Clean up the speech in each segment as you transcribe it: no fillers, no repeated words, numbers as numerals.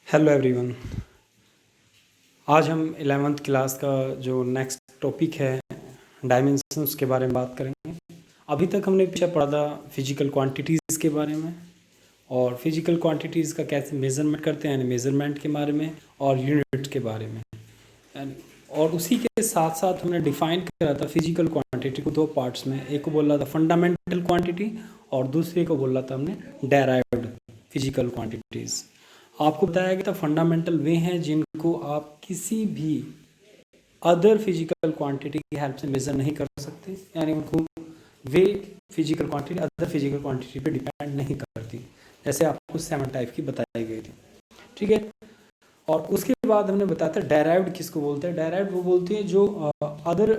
Hello everyone. आज हम 11th class का जो नेक्स्ट टॉपिक है डायमेंशंस के बारे में बात करेंगे। अभी तक हमने पीछे पढ़ा था फिजिकल क्वांटिटीज़ के बारे में और फिजिकल क्वांटिटीज़ का कैसे मेज़रमेंट करते हैं, मेज़रमेंट के बारे में और यूनिट के बारे में। और उसी के साथ साथ हमने डिफ़ाइन करा था फिजिकल क्वांटिटी को दो पार्ट्स में। एक को बोला था फंडामेंटल क्वांटिटी और दूसरे को बोला था हमने डेराइव्ड फिजिकल क्वांटिटीज़। आपको बताया गया था फंडामेंटल वे हैं जिनको आप किसी भी अदर फिजिकल क्वांटिटी की हेल्प से मेज़र नहीं कर सकते, यानी उनको वे physical quantity other physical quantity पे डिपेंड नहीं करती, जैसे आपको 7 टाइप की बताई गई थी। ठीक है। और उसके बाद हमने बताया था डेराइव्ड किसको बोलते हैं। डेराइव्ड वो बोलते हैं जो अदर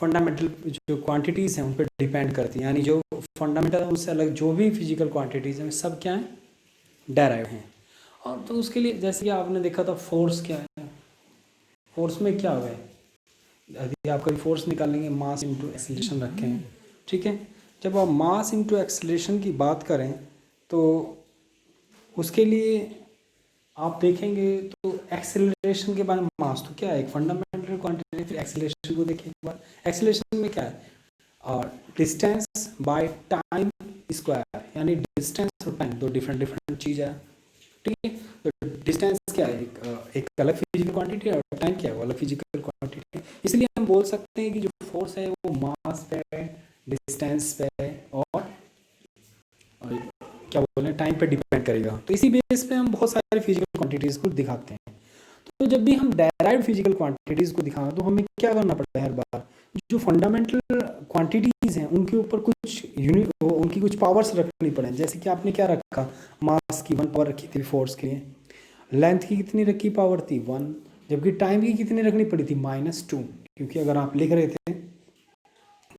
फंडामेंटल जो क्वांटिटीज़ हैं उन पर डिपेंड करती हैं, यानी जो फंडामेंटल उससे अलग जो भी फिजिकल क्वांटिटीज़ हैं सब क्या हैं, डेराइव हैं। और तो उसके लिए जैसे कि आपने देखा था फोर्स क्या है, फोर्स में क्या हुआ है, यदि आप कोई फोर्स निकालेंगे मास इंटू एक्सेलरेशन रखें हैं। ठीक है। जब आप मास इंटू एक्सेलरेशन की बात करें तो उसके लिए आप देखेंगे तो एक्सेलरेशन के बारे में मास तो क्या है, एक फंडामेंटल क्वांटिटी। फिर एक्सेलरेशन को देखिए एक बार। एक्सेलरेशन में क्या है, डिस्टेंस बाय टाइम स्क्वायर, यानी डिस्टेंस और टाइम दो डिफरेंट चीज़ है। ठीक है। तो डिस्टेंस क्या है, एक अलग फिजिकल क्वांटिटी है और टाइम क्या है वो अलग फिजिकल क्वांटिटी है। इसलिए हम बोल सकते हैं कि जो फोर्स है वो मास पे, डिस्टेंस पे और क्या बोले टाइम पे डिपेंड करेगा। तो इसी बेस पे हम बहुत सारी फिजिकल क्वांटिटीज़ को दिखाते हैं। तो जब भी हम डेराइव्ड फिजिकल क्वांटिटीज़ को दिखाएं तो हमें क्या करना पड़ता है, हर बार जो फंडामेंटल क्वांटिटीज़ हैं उनके ऊपर कुछ यूनिट, उनकी कुछ पावर्स रखनी पड़े। जैसे कि आपने क्या रखा, मास की 1 पावर रखी थी फोर्स के लिए, लेंथ की कितनी रखी पावर थी 1, जबकि टाइम की कितनी रखनी पड़ी थी -2, क्योंकि अगर आप लिख रहे थे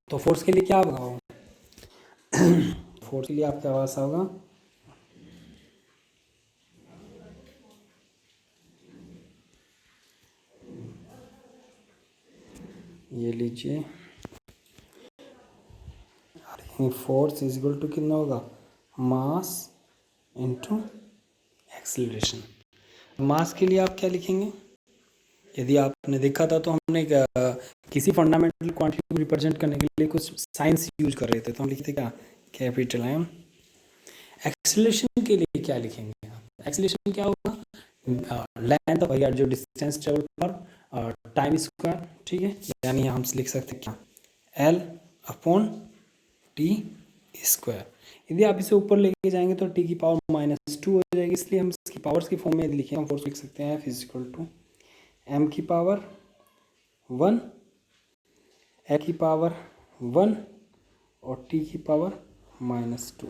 तो फोर्स के लिए क्या होगा, फोर्स के लिए आपका वैसा होगा ये लीजिए, फोर्स इज इक्वल टू कितना होगा, मास इंटू एक्सीलरेशन। मास के लिए आप क्या लिखेंगे, यदि आपने देखा था तो हमने किसी फंडामेंटल क्वांटिटी को रिप्रेजेंट करने के लिए कुछ साइंस यूज कर रहे थे, तो हम लिखते क्या, कैपिटल एम। एक्सीलरेशन के लिए क्या लिखेंगे आप, एक्सीलरेशन क्या होगा, लेंथ भैया जो डिस्टेंस ट्रेवल पर टाइम स्क्वायर। ठीक है, यानी हम लिख सकते हैं क्या, एल अपॉन टी स्क्वायर। यदि आप इसे ऊपर लेके जाएंगे तो टी की पावर -2 हो जाएगी, इसलिए हम इसकी पावर्स की फॉर्म में लिखें, हम फोर्स लिख सकते हैं फिजिकल टू एम की पावर 1, ए की पावर 1 और टी की पावर -2।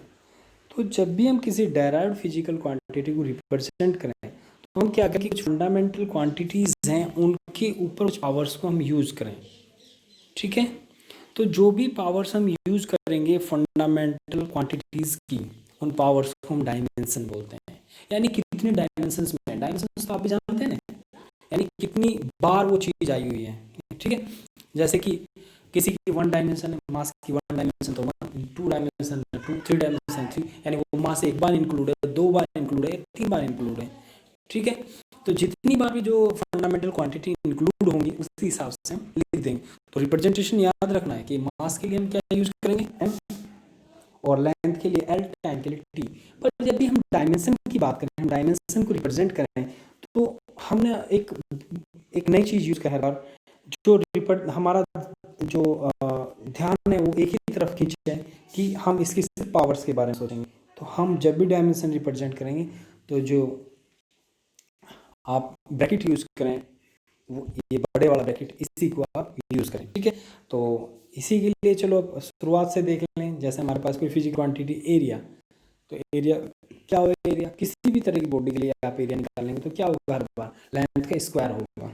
तो जब भी हम किसी डायराइव्ड फिजिकल क्वांटिटी को रिप्रेजेंट करें तो हम क्या करें कि कुछ फंडामेंटल क्वांटिटीज़ हैं उनके ऊपर कुछ पावर्स को हम यूज़ करें। ठीक है। तो जो भी पावर्स हम यूज़ करेंगे फंडामेंटल क्वांटिटीज़ की, उन पावर्स को हम डायमेंशन बोलते हैं। यानी कितने डायमेंशंस में, डायमेंशंस तो आप भी जानते हैं ना, यानी कितनी बार वो चीज़ आई हुई है। ठीक है। जैसे कि किसी की 1 डायमेंशन है, मास की 1 डायमेंशन तो 1, 2 डायमेंशन है 2, 3 डायमेंशन 3, यानी वो मास एक बार इंक्लूड है, 2 बार इंक्लूड है, 3 बार इंक्लूड है। ठीक है। तो जितनी बार भी जो फंडामेंटल क्वांटिटी इंक्लूड होंगी उसी हिसाब से हम लिख देंगे। तो रिप्रेजेंटेशन याद रखना है कि मास के लिए हम क्या यूज करेंगे, एम, और लेंथ के लिए एल, टाइम के लिए टी। पर जब भी हम डायमेंशन की बात करें, हम डायमेंशन को रिप्रेजेंट करें तो हमने एक नई चीज़ यूज करा है, जो हमारा जो ध्यान है वो एक ही तरफ खींचे है कि हम इसकी सिर्फ पावर्स के बारे में सोचेंगे। तो हम जब भी डायमेंशन रिप्रेजेंट करेंगे तो जो आप ब्रैकेट यूज करें वो ये बड़े वाला ब्रैकेट, इसी को आप यूज करें। ठीक है। तो इसी के लिए चलो शुरुआत से देख लें। जैसे हमारे पास कोई फिजिकल क्वांटिटी एरिया, तो एरिया क्या होगा, एरिया किसी भी तरह की बॉडी के लिए आप एरिया निकालेंगे तो क्या होगा, हर बार लेंथ का स्क्वायर होगा।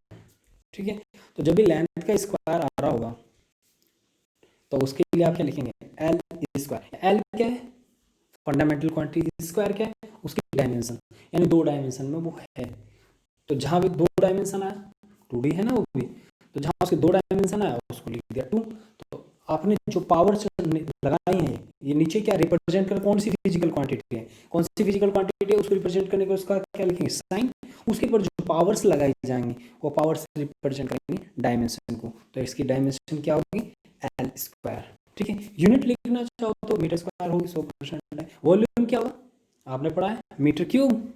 ठीक है। तो जब भी लेंथ का स्क्वायर आ रहा होगा तो उसके लिए आप क्या लिखेंगे, एल स्क्वायर। एल क्या है, फंडामेंटल क्वांटिटी, स्क्वायर क्या है उसकी डायमेंशन, यानी 2 डायमेंशन में वो है। तो जहाँ भी 2 डायमेंशन आया, 2D है ना वो भी, तो जहाँ उसके 2 डायमेंशन आया उसको लिख दिया 2। तो आपने जो पावर लगाई है ये नीचे क्या रिप्रेजेंट कर, कौन सी फिजिकल क्वांटिटी है, कौन सी फिजिकल क्वांटिटी है उसको रिप्रेजेंट करने को उसका क्या लिखेंगे, साइन। उसके ऊपर जो पावर्स लगाई जाएंगी वो पावर्स रिप्रेजेंट करेंगे डायमेंशन को। तो इसकी डायमेंशन क्या होगी, एल स्क्वायर। ठीक है, यूनिट लिखना चाहो तो मीटर स्क्वायर होगी, 100% है। वॉल्यूम क्या होगा, आपने पढ़ा है मीटर क्यूब,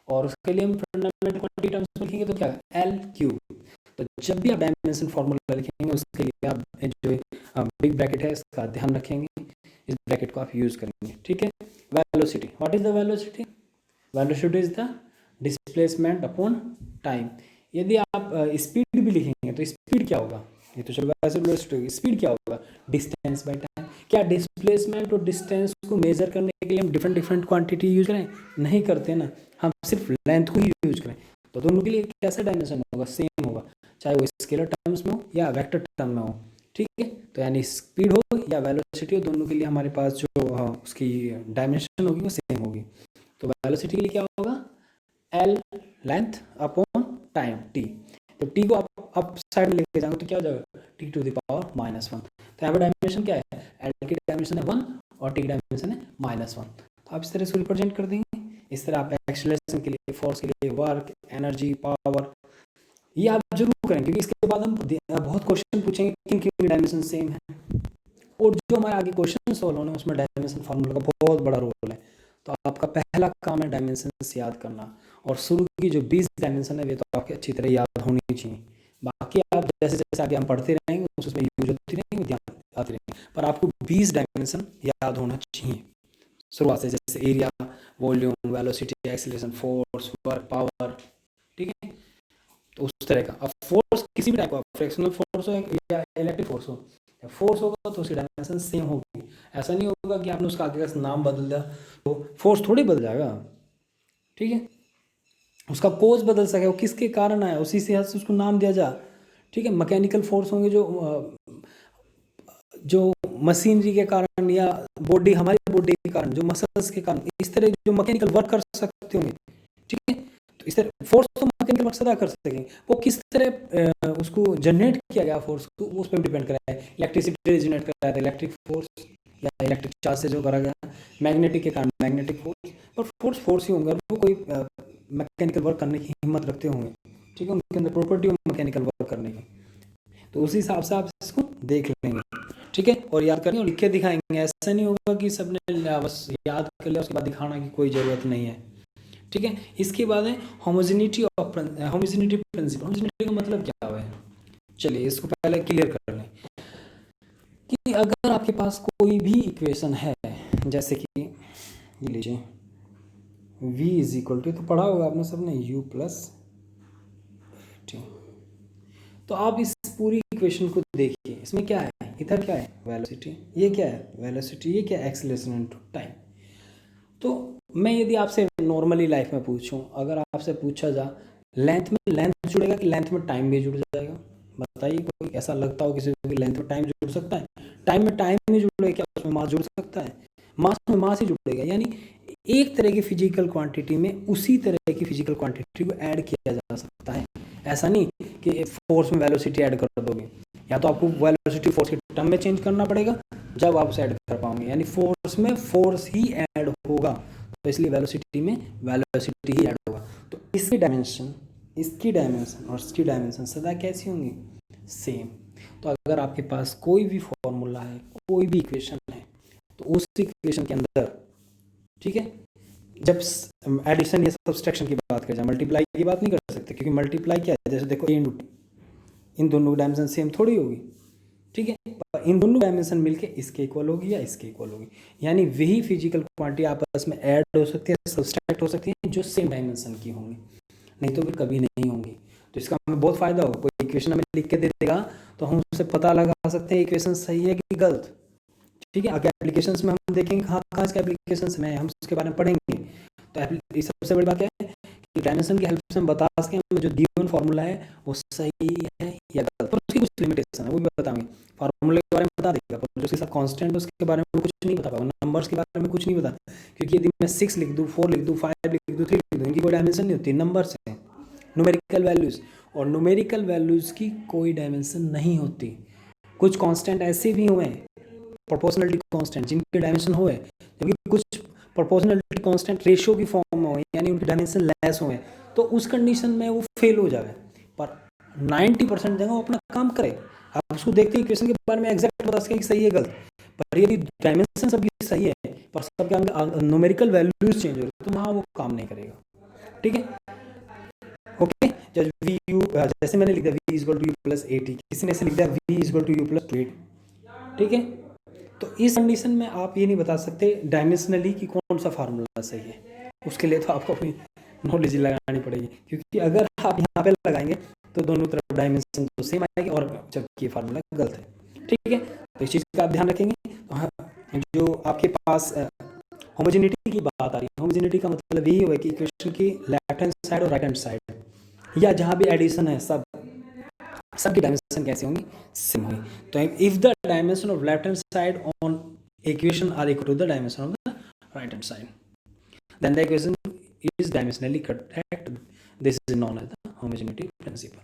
और उसके लिए हम फंडामेंटल क्वांटिटी टर्म्स में लिखेंगे तो क्या है, एल क्यूब। तो जब भी आप डायमेंशन फार्मूला लिखेंगे उसके लिए आप जो बिग ब्रैकेट है इसका ध्यान रखेंगे, इस ब्रैकेट को आप यूज करेंगे। ठीक है, velocity, what is the velocity, velocity is the displacement upon time. यदि आप स्पीड भी लिखेंगे तो स्पीड क्या होगा, ये तो चलो वैसे वेलोसिटी होगी, स्पीड क्या होगा, डिस्टेंस बाय टाइम। क्या डिस्प्लेसमेंट और डिस्टेंस को मेजर करने के लिए हम डिफरेंट डिफरेंट क्वांटिटी यूज करें, नहीं करते ना, हम सिर्फ लेंथ को ही यूज करें। तो दोनों के लिए कैसा डायमेंशन होगा, सेम होगा, चाहे वो स्केलर टर्म्स में हो या वेक्टर टर्म में हो। ठीक है, तो यानी स्पीड हो या वेलोसिटी हो, दोनों के लिए हमारे पास जो उसकी डायमेंशन होगी वो सेम होगी। तो वेलोसिटी के लिए क्या होगा, L length upon time T. तो टी को आप अप साइड में लेके जाएंगे तो क्या हो जाएगा, टी टू द पावर -1। तो यहाँ पर डायमेंशन क्या है, एल की डायमेंशन है 1 और टी की डायमेंशन है -1। तो आप इस तरह से रिप्रेजेंट कर देंगे। इस तरह आप एक्सेलरेशन के लिए, फोर्स के लिए, वर्क, एनर्जी, पावर, ये आप जरूर करें, क्योंकि इसके बाद हम बहुत क्वेश्चन पूछेंगे किन किन डायमेंशन सेम है, और जो हमारे आगे क्वेश्चन सॉल्व होने उसमें डायमेंशन फार्मूला का बहुत बड़ा रोल है। तो आपका पहला काम है डायमेंशन याद करना, और शुरू की जो 20 डायमेंशन है वे तो आपके अच्छी तरह याद होनी चाहिए। बाकी आप जैसे जैसे आगे हम पढ़ते रहेंगे उसमें यूज होती रहेंगे, ध्यान आती रहेंगे, पर आपको 20 डायमेंशन याद होना चाहिए शुरुआत से, जैसे area, volume, velocity, acceleration, force, work, power. ठीक है, तो उस तरह का। अब फोर्स किसी भी टाइप का, फ्रिक्शनल फोर्स हो या इलेक्ट्रिक फोर्स हो, फोर्स होगा तो उसकी डायमेंशन सेम होगी। ऐसा नहीं होगा कि आपने उसका आगे का नाम बदल दिया तो फोर्स थोड़ी बदल जाएगा। ठीक है, उसका कोज बदल सके, वो किसके कारण आया उसी से हाथ से उसको नाम दिया जा। ठीक है, मैकेनिकल फोर्स होंगे जो मशीनरी के कारण, या बॉडी, हमारी बॉडी के कारण, जो मसल्स के कारण, इस तरह जो मैकेनिकल वर्क कर सकते होंगे। ठीक है, तो इस तरह फोर्स तो मैकेनिकल वर्क सदा कर सकेंगे, वो किस तरह उसको जनरेट किया गया फोर्स को उस पर डिपेंड कर रहा है। इलेक्ट्रिसिटी जनरेट कर रहा है इलेक्ट्रिक फोर्स या इलेक्ट्रिक चार्ज से जो करा गया, मैग्नेटिक के कारण मैग्नेटिक फोर्स, पर फोर्स ही होंगे, वो कोई मैकेनिकल वर्क करने की हिम्मत रखते होंगे। ठीक है, उनके अंदर प्रॉपर्टी हो मैकेनिकल वर्क करने की, तो उसी हिसाब से आप इसको देख लेंगे। ठीक है, और याद करेंगे और लिख के दिखाएंगे, ऐसा नहीं होगा कि सबने बस याद कर लिया उसके बाद दिखाना की कोई ज़रूरत नहीं है। ठीक है, इसके बाद है होमोजेनिटी प्रिंसिपल। होमोजेनिटी का मतलब क्या है, चलिए इसको पहले क्लियर कर लें कि अगर आपके पास कोई भी इक्वेशन है, जैसे कि ये लीजिए v इज इक्वल टू, तो पढ़ा होगा आपने सबने, u प्लस t। तो आप इस पूरी इक्वेशन को देखिए, इसमें क्या है, इधर क्या है वेलोसिटी, ये क्या है वेलोसिटी, ये क्या है एक्सेलरेशन इनटू टाइम। तो मैं यदि आपसे नॉर्मली लाइफ में पूछूं, अगर आपसे पूछा जा लेंथ में लेंथ जुड़ेगा कि लेंथ में टाइम भी जुड़ जाएगा, बताइए। कोई ऐसा लगता हो किसी को कि लेंथ में टाइम जुड़ सकता है, टाइम में टाइम नहीं जुड़ेगा, क्या उसमें मास जुड़ सकता है, मास में मास ही जुड़ेगा। यानी एक तरह की फिजिकल क्वांटिटी में उसी तरह की फिजिकल क्वांटिटी को ऐड किया जा सकता है। ऐसा नहीं कि फोर्स में वेलोसिटी ऐड कर दोगे, या तो आपको वेलोसिटी फोर्स के टर्म में चेंज करना पड़ेगा जब आप उसे ऐड कर पाओगे, यानी फोर्स में फोर्स ही ऐड होगा, तो इसलिए वेलोसिटी में वेलोसिटी ही ऐड होगा। तो इसकी डायमेंशन और इसकी डायमेंशन सदा कैसी होंगी, सेम। तो अगर आपके पास कोई भी फॉर्मूला है, कोई भी इक्वेशन है, तो उस इक्वेशन के अंदर, ठीक है, जब एडिशन या सब्सट्रैक्शन की बात करें, मल्टीप्लाई की बात नहीं कर सकते, क्योंकि मल्टीप्लाई क्या है, जैसे देखो इन दोनों डायमेंशन सेम थोड़ी होगी। ठीक है, इन दोनों डायमेंशन मिलके इसके इक्वल होगी या इसके इक्वल होगी, यानी वही फिजिकल क्वांटिटी आपस में ऐड हो सकती है, सब्सट्रैक्ट हो सकती है, जो सेम डायमेंशन की होंगी, नहीं तो फिर कभी नहीं होंगी। तो इसका हमें बहुत फायदा होगा, कोई इक्वेशन हमें लिख के दे देगा तो हम उससे पता लगा सकते हैं इक्वेशन सही है कि गलत। ठीक है, आगे एप्लीकेशंस में हम देखेंगे कहाँ के एप्लीकेशंस में हम उसके बारे में पढ़ेंगे। तो सबसे बड़ी बात क्या है कि डायमेंशन की हेल्प से हम बता सकें हमें जो गिवन फार्मूला है वो सही है या गलत, पर उसकी कुछ लिमिटेशन है, वो भी बताएंगे। फार्मूले के बारे में बता देगा, पर जो उसके साथ कांस्टेंट है उसके बारे में कुछ नहीं बता पाएगा, नंबर्स के बारे में कुछ नहीं बता, क्योंकि यदि मैं 6 लिख दूँ, 4 लिख दूँ, 5 लिख दूँ, 3 लिख दूँ, इनकी कोई डायमेंशन नहीं होती, नंबर्स हैं, न्यूमेरिकल वैल्यूज, और न्यूमेरिकल वैल्यूज की कोई डायमेंशन नहीं होती। कुछ कांस्टेंट ऐसे भी हुए हैं, प्रोपोर्शनलिटी कांस्टेंट, जिनके डायमेंशन हुए, जबकि कुछ प्रोपोर्शनलिटी कांस्टेंट रेशियो की फॉर्म में हुए, यानी उनकी डायमेंशन लेस हुए, तो उस कंडीशन में वो फेल हो जाए, पर 90% जगह वो अपना काम करे। आप उसको देखते हैं इक्वेशन के बारे में एग्जैक्ट बता सके कि सही है गलत, पर यदि डायमेंशन सबकी सही है पर सबके न्यूमेरिकल वैल्यूज चेंज हो रही है तो वहाँ वो काम नहीं करेगा। ठीक है, ओके। जैसे मैंने लिख दिया v equal to u plus 80, किसी ने ऐसे लिख दिया v equal to u plus 280। ठीक है, तो इस कंडीशन में आप ये नहीं बता सकते डायमेंशनली कि कौन सा फार्मूला सही है, उसके लिए तो आपको अपनी नॉलेज लगानी पड़ेगी, क्योंकि अगर आप यहाँ पे लगाएंगे तो दोनों तरफ डायमेंशन तो सेम आएगी और जबकि फार्मूला गलत है। ठीक है, तो इस चीज़ का आप ध्यान रखेंगे। तो हाँ, जो आपके पास होमोजेनिटी की बात आ रही है, होमोजेनिटी का मतलब यही हुआ कि इक्वेशन की लेफ्ट हैंड साइड और राइट हैंड साइड या जहाँ भी एडिशन है सबकी डायमेंशन कैसी होंगी, सेम होंगी। तो if the dimension of left hand side on equation are equal to the dimension of the right hand side, then the equation is dimensionally correct. This is known as the homogeneity principle.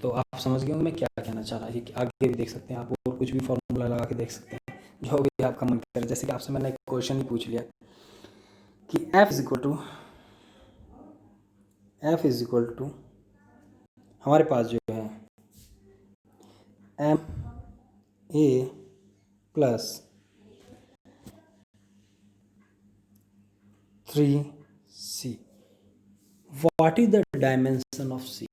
तो आप समझ गए मैं क्या कहना चाह रहा है, कि आगे भी देख सकते हैं आप और कुछ भी फॉर्मूला लगा के देख सकते हैं जो भी आपका मन करे। जैसे कि आपसे मैंने एक क्वेश्चन ही पूछ लिया कि f इज इक्वल टू हमारे पास जो है m a plus 3c, what is the dimension of c।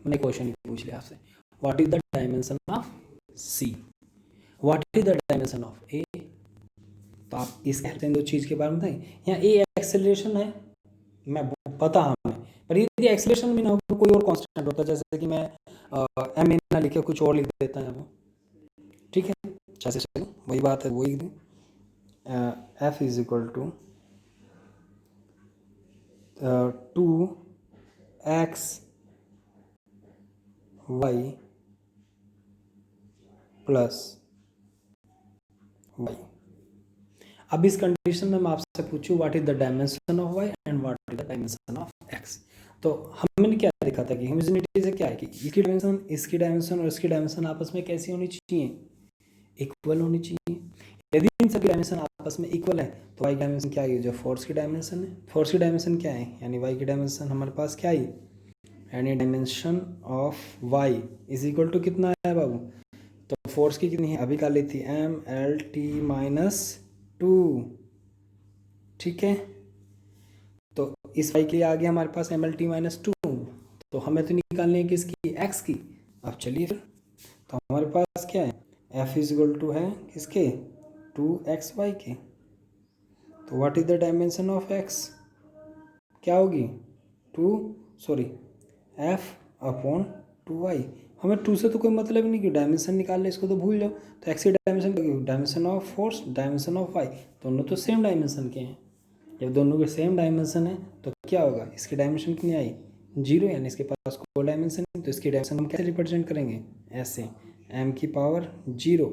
मैंने क्वेश्चन ही पूछ लिया आपसे, what is the dimension of c, what is the dimension of a। तो आप इस दो चीज़ के बारे में बताएं। यहाँ a एक्सेलरेशन है, मैं पता हमें, पर यदि एक्सेलरेशन भी ना हो तो कोई और कांस्टेंट होता है, जैसे कि मैं एम ए ना लिखे कुछ और लिख देता है वो। ठीक है, जैसे चलो वही बात है, वही f is equal to 2x y plus y। अब इस कंडीशन में मैं आपसे पूछूं what is the dimension of y and what is the dimension of x। तो हमने क्या देखा था कि होमोजेनिटी से क्या है कि इसकी डायमेंशन और इसकी डायमेंशन आपस में कैसी होनी चाहिए, इक्वल होनी चाहिए। यदि इन सभी डायमेंशन आपस में इक्वल है तो y की डायमेंशन क्या है, जो फोर्स की डायमेंशन है, फोर्स की डायमेंशन क्या है, यानी y की डायमेंशन हमारे पास क्या है, यानी dimension of y is equal to कितना है बाबू, तो फोर्स की कितनी है अभी का ली थी mlt-2। ठीक है, तो इस y के लिए आ गया हमारे पास mlt-2, तो हमें तो निकालनी है किसकी, x की। अब चलिए फिर, तो हमारे पास क्या है f इज इक्वल टू है किसके, 2xy के। तो what is the dimension of x, क्या होगी f अपॉन 2y। हमें 2 से तो कोई मतलब ही नहीं कि डायमेंशन निकाल ले, इसको तो भूल जाओ। तो x की dimension, dimension of force, dimension of y, दोनों तो सेम डायमेंशन के हैं। जब दोनों के सेम डायमेंशन है तो क्या होगा, इसकी डायमेंशन कितनी आई, 0, यानी इसके पास कोई डायमेंशन नहीं। तो इसकी डायमेंशन हम कैसे रिप्रेजेंट करेंगे, ऐसे m की पावर 0,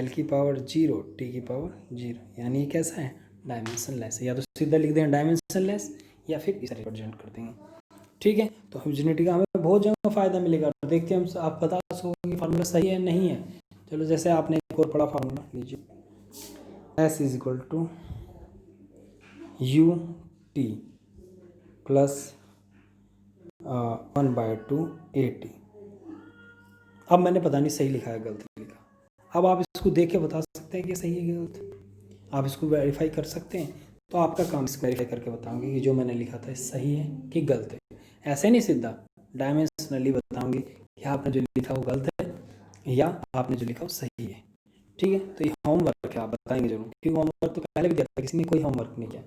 l की पावर 0, t की पावर 0, यानी ये कैसा है, डायमेंशन लेस है। या तो सीधा लिख दें डायमेंशन लेस या फिर इसे रिप्रेजेंट कर देंगे। ठीक है, तो होमोजेनिटी का हमें बहुत जगह फ़ायदा मिलेगा। देखते हैं हम, आप बता सकोगे कि फार्मूला सही है नहीं है। चलो जैसे आपने एक और बड़ा फार्मूला लीजिए, s is equal to u t plus 1/2 AT। अब मैंने पता नहीं सही लिखा है गलत लिखा, अब आप इसको देख के बता सकते हैं कि सही है कि गलत, आप इसको वेरीफाई कर सकते हैं। तो आपका काम इसको वेरीफाई करके बताऊंगी कि जो मैंने लिखा था सही है कि गलत है। ऐसे नहीं सीधा डायमेंशनली बताऊंगी कि आपने जो लिखा वो गलत है या आपने जो लिखा वो सही है। ठीक है, तो ये होमवर्क है, आप बताएंगे जरूर, क्योंकि होमवर्क तो पहले भी दिया था, किसी ने कोई होमवर्क नहीं किया,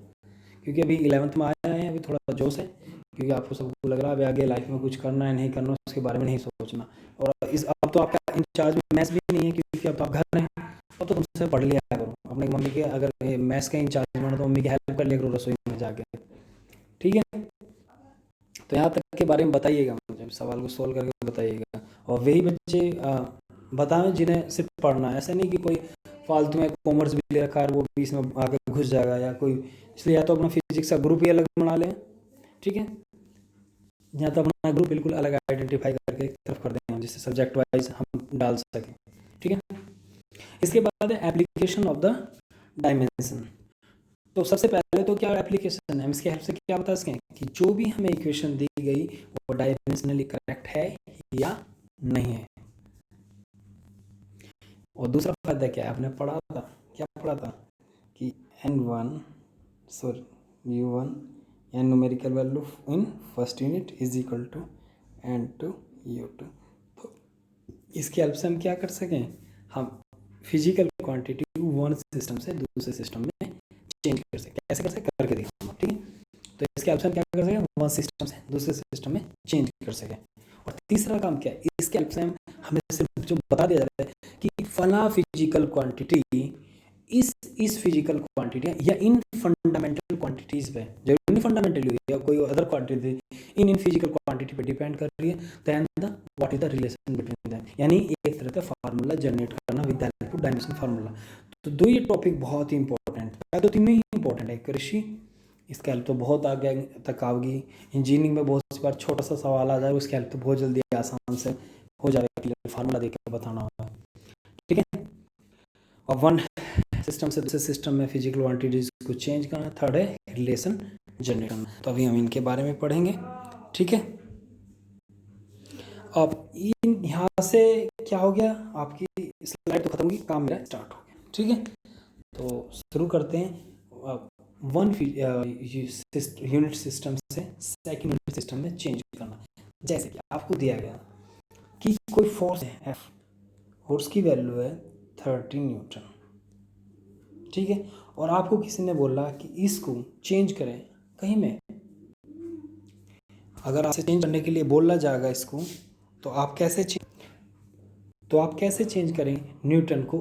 क्योंकि अभी 11th में आया है, अभी थोड़ा जोश है, क्योंकि आपको सबको लग रहा है अभी आगे लाइफ में कुछ करना है नहीं करना उसके बारे में नहीं सोचना। और अब तो आपका इंचार्ज मैथ्स भी नहीं है, क्योंकि अब आप घर में, अब तो तुमसे पढ़ लिया करो अपनी मम्मी के, अगर मैथ्स का इंचार्ज बनो तो मम्मी की हेल्प कर लिया करो रसोई में जाके। ठीक है, तो यहाँ तक के बारे में बताइएगा, मुझे सवाल को सोल्व करके बताइएगा। और वही बच्चे बताएं जिन्हें सिर्फ पढ़ना है, ऐसा नहीं कि कोई फालतू में कॉमर्स भी ले रखा है वो बीच में आगे घुस जाएगा या कोई, इसलिए या तो अपना फिजिक्स का ग्रुप ही अलग बना लें। ठीक है, यहाँ तो अपना ग्रुप बिल्कुल अलग आइडेंटिफाई करके एक तरफ कर दें हम, जिससे सब्जेक्ट वाइज हम डाल सकें। ठीक है, इसके बाद है एप्लीकेशन ऑफ द डायमेंशन। तो सबसे पहले तो क्या एप्लीकेशन है, हम इसके हेल्प से क्या बता सकें कि जो भी हमें इक्वेशन दी गई वो डायमेंशनली करेक्ट है या नहीं है। और दूसरा फायदा क्या है, आपने पढ़ा था, क्या पढ़ा था कि u1 n numerical value in first unit is equal to n2 u2। तो इसके हेल्प से हम क्या कर सकें, हम फिजिकल क्वांटिटी वन सिस्टम से दूसरे सिस्टम में चेंज कर सकें। कैसे कर सकें, करके देखो, ठीक है। तो इसके हेल्प से हम क्या कर सकें, वन सिस्टम से दूसरे सिस्टम में चेंज कर सकें। और तीसरा काम क्या है, इसके हेल्प से हम हमें सिर्फ जो बता दिया जाता है कि फला फिजिकल क्वांटिटी इस फिजिकल क्वांटिटी या इन फंडामेंटल क्वांटिटीज पे, जरूरी नहीं फंडामेंटल हो या कोई other quantity, in physical quantity पे डिपेंड कर रही है, then the what is the relation between them, यानी एक तरह का फार्मूला जनरेट करना with the help of dimension formula. तो दो ये टॉपिक बहुत ही इंपॉर्टेंट है, तो तीनों ही इंपॉर्टेंट है। कृषि इसके हेल्प तो बहुत आगे तक आओगी, इंजीनियरिंग में बहुत सी बार छोटा सा सवाल आ जाए उसके हेल्प तो बहुत जल्दी आसान से हो जाएगा, क्लियर फार्मूला देकर बताना होगा, ठीक है। और वन सिस्टम से दूसरे सिस्टम में फिजिकल क्वांटिटीज को चेंज करना, थर्ड है रिलेशन जनरेट करना। तो अभी हम इनके बारे में पढ़ेंगे, ठीक है। अब इन यहाँ से क्या हो गया, आपकी स्लाइड तो खत्म होगी, काम मेरा स्टार्ट हो गया, ठीक है। तो शुरू करते हैं वन यूनिट सिस्टम से सेकंड यूनिट सिस्टम में चेंज करना। जैसे कि आपको दिया गया कि कोई फोर्स है एफ, फोर्स की वैल्यू है 30 न्यूटन, ठीक है। और आपको किसी ने बोला कि इसको चेंज करें कहीं में, अगर आपसे चेंज करने के लिए बोला जाएगा इसको, तो आप कैसे चेंज करें न्यूटन को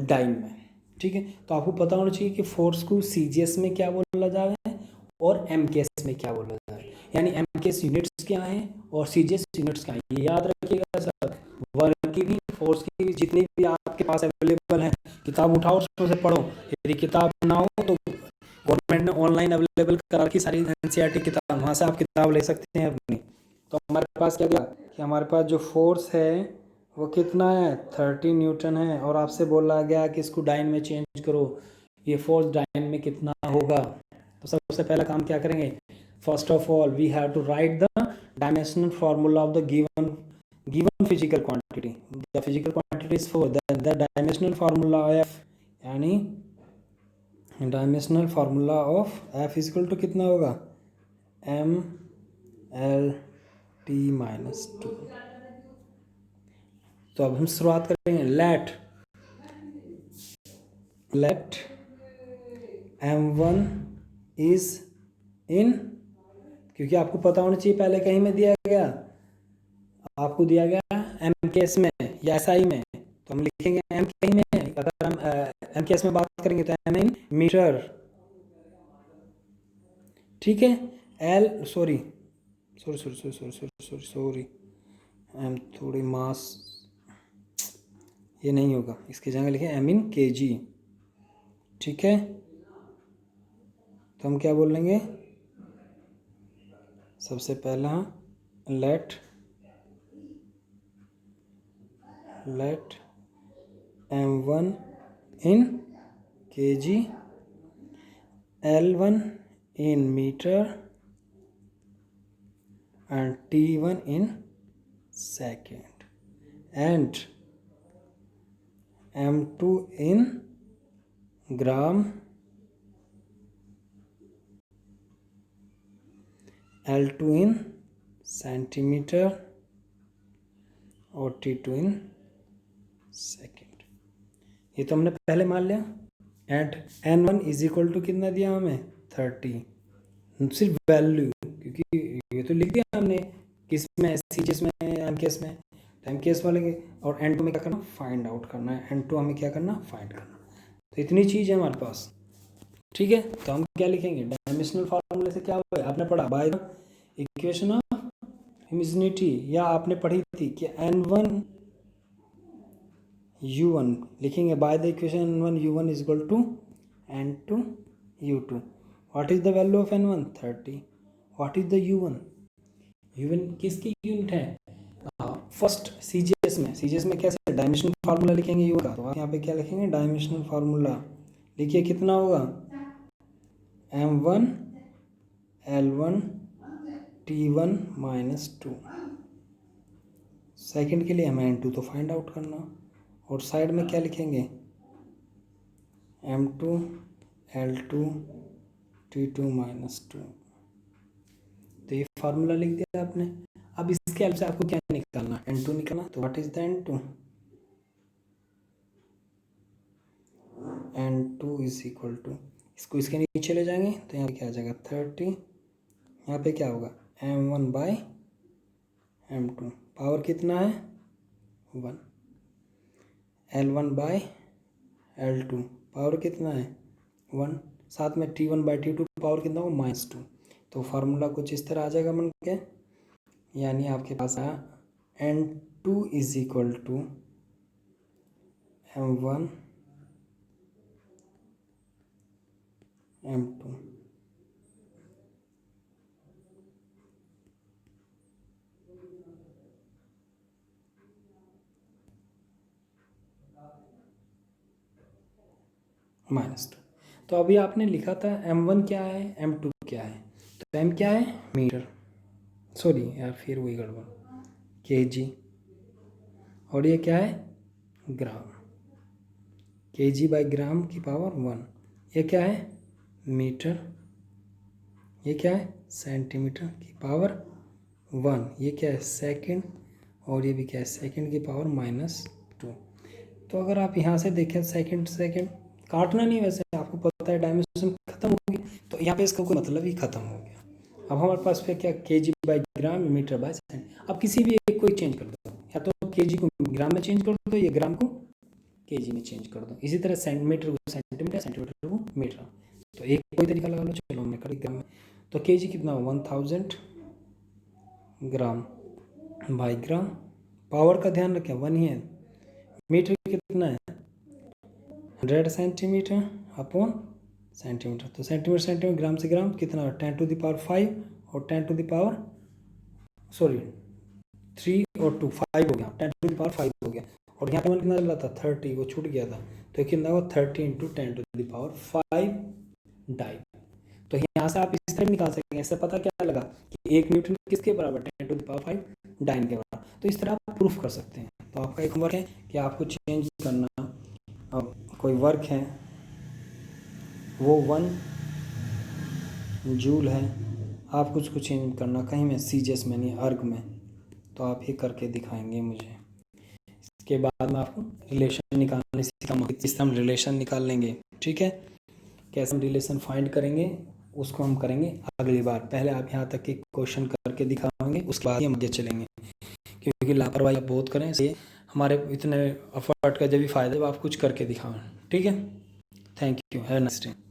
डाइन में, ठीक है। तो आपको पता होना चाहिए कि फोर्स को सीजीएस में क्या बोला जा रहा है और एमकेएस में क्या बोला जा रहा है, यानी एमकेएस यूनिट्स क्या है और सीजीएस यूनिट्स क्या है, ये याद रखिएगा सर। वर्क की भी फोर्स की भी जितनी भी आपके पास अवेलेबल है, किताब उठाओ उसमें से पढ़ो। यदि किताब ना हो तो गवर्नमेंट ने ऑनलाइन अवेलेबल करा रखी सारी एनसीईआरटी किताब, वहाँ से आप किताब ले सकते हैं अपनी। तो हमारे पास क्या कि हमारे पास जो फोर्स है वो कितना है, 30 न्यूटन है, और आपसे बोला गया कि इसको डाइन में चेंज करो, ये फोर्स डाइन में कितना होगा। तो सबसे पहला काम क्या करेंगे, first of all we have to write the dimensional formula of the given physical quantity. The physical quantity is force, the dimensional formula of, यानी dimensional formula of F is equal to कितना होगा, M L T minus 2। तो अब हम शुरुआत करेंगे, late m1 is in, क्योंकि आपको पता होना चाहिए पहले कहीं में दिया गया, आपको दिया गया एम केस में या एसआई में, तो हम लिखेंगे एम कहीं में, अगर हम एम केस में बात करेंगे तो एम इन मीटर, ठीक है। एल सॉरी एम थोड़ी मास, ये नहीं होगा, इसकी जगह लिखें एम इन केजी, ठीक है। तो हम क्या बोलेंगे, सबसे पहला लेट m1 इन kg, L1 in meter and T1 in second and m2 in gram, L2 in centimeter और T2 in सेकेंड। ये तो हमने पहले मान लिया। And n1 is equal to कितना दिया हमें, 30, सिर्फ वैल्यू, क्योंकि ये तो लिख दिया हमने किस में, सीजीएस में, एमकेएस में, एमकेएस वाले। और n2 में क्या करना, फाइंड आउट करना है, n2 हमें क्या करना, फाइंड करना। तो इतनी चीज़ है हमारे पास, ठीक है। तो हम क्या लिखेंगे, डायमेंशनल फार्मूले से क्या हुआ, आपने पढ़ा by the equation of homogeneity, या आपने पढ़ी थी कि n1 u1 लिखेंगे by the equation n1 u1 is equal to n2 u2। What is the value of n1, 30। What is the u1 किसकी यूनिट है, फर्स्ट सीजीएस में कैसे डायमेंशनल फार्मूला लिखेंगे u का, तो आप यहाँ पे क्या लिखेंगे, डायमेंशनल फार्मूला लिखिए कितना होगा, m1 l1 t1 minus 2। Second के लिए हमें n2 तो फाइंड आउट करना, और साइड में क्या लिखेंगे, m2 l2 t2 माइनस 2। तो ये फार्मूला लिख दिया आपने। अब इसके हेल्प से आपको क्या निकालना, n2 निकालना। तो what is the n2, n2 is equal to, इसको इसके नीचे ले जाएंगे तो यहाँ पे क्या आ जाएगा 30, यहाँ पे क्या होगा m1 बाई m2, पावर कितना है 1, l1 बाई l2 पावर कितना है 1, साथ में t1 बाई t2 पावर कितना हो -2। तो फार्मूला कुछ इस तरह आ जाएगा बन के, यानी आपके पास आया n2 is equal to m1 m2। -2। तो अभी आपने लिखा था m1 क्या है m2 क्या है, तो m क्या है मीटर, सॉरी यार फिर वही गड़बड़, kg, और ये क्या है ग्राम, kg बाई ग्राम की पावर 1। ये क्या है मीटर, ये क्या है सेंटीमीटर की पावर 1। ये क्या है सेकंड, और ये भी क्या है सेकंड की पावर -2। तो अगर आप यहाँ से देखें सेकंड काटना नहीं, वैसे आपको पता है डायमेंशन खत्म होगी, तो यहाँ पे इसका कोई मतलब ही खत्म हो गया। अब हमारे पास फिर क्या kg by gram, metre by second. अब किसी भी एक को चेंज कर दो, या तो kg को ग्राम में चेंज कर दो, या ग्राम को kg में चेंज कर दो। इसी तरह सेंटीमीटर को सेंटीमीटर, सेंटीमीटर को मीटर। तो एक कोई तरीका लगा लो, चलो मैं कर ग्राम में। तो kg कितना 1000 ग्राम बाई ग्राम, पावर का ध्यान रखें 1 ही है। मीटर कितना है 100 सेंटीमीटर अपॉन सेंटीमीटर, तो सेंटीमीटर सेंटीमीटर, ग्राम से ग्राम कितना 10 टू द पावर 5, और 10 टू द पावर 3 और 2 5 हो गया, 10 टू द पावर 5 हो गया। और यहाँ पे कितना चल रहा था 30, वो छूट गया था, तो कितना होगा 30 इंटू 10 टू द पावर 5 डाई। तो यहाँ से आप इस तरह निकाल सकेंगे, इससे पता क्या लगा कि 1 न्यूटन किसके बराबर 10 टू द पावर 5 डाइन के बराबर। तो इस तरह आप प्रूफ कर सकते हैं। तो आपका एक वर्क है कि आपको चेंज करना, अब कोई वर्क है वो 1 जूल है, आपको उसको चेंज करना कहीं में सीजीएस में नहीं अर्ग में, तो आप ही करके दिखाएंगे मुझे। इसके बाद में आपको रिलेशन निकालने से हम रिलेशन निकाल लेंगे, ठीक है। कैसे हम रिलेशन फाइंड करेंगे उसको हम करेंगे अगली बार। पहले आप यहाँ तक के क्वेश्चन करके दिखाएंगे, उसके बाद हम आगे चलेंगे, क्योंकि लापरवाही आप बहुत करें, इसलिए हमारे इतने एफर्ट का जब भी फायदा आप कुछ करके दिखाएं, ठीक है। Thank you, have a nice day.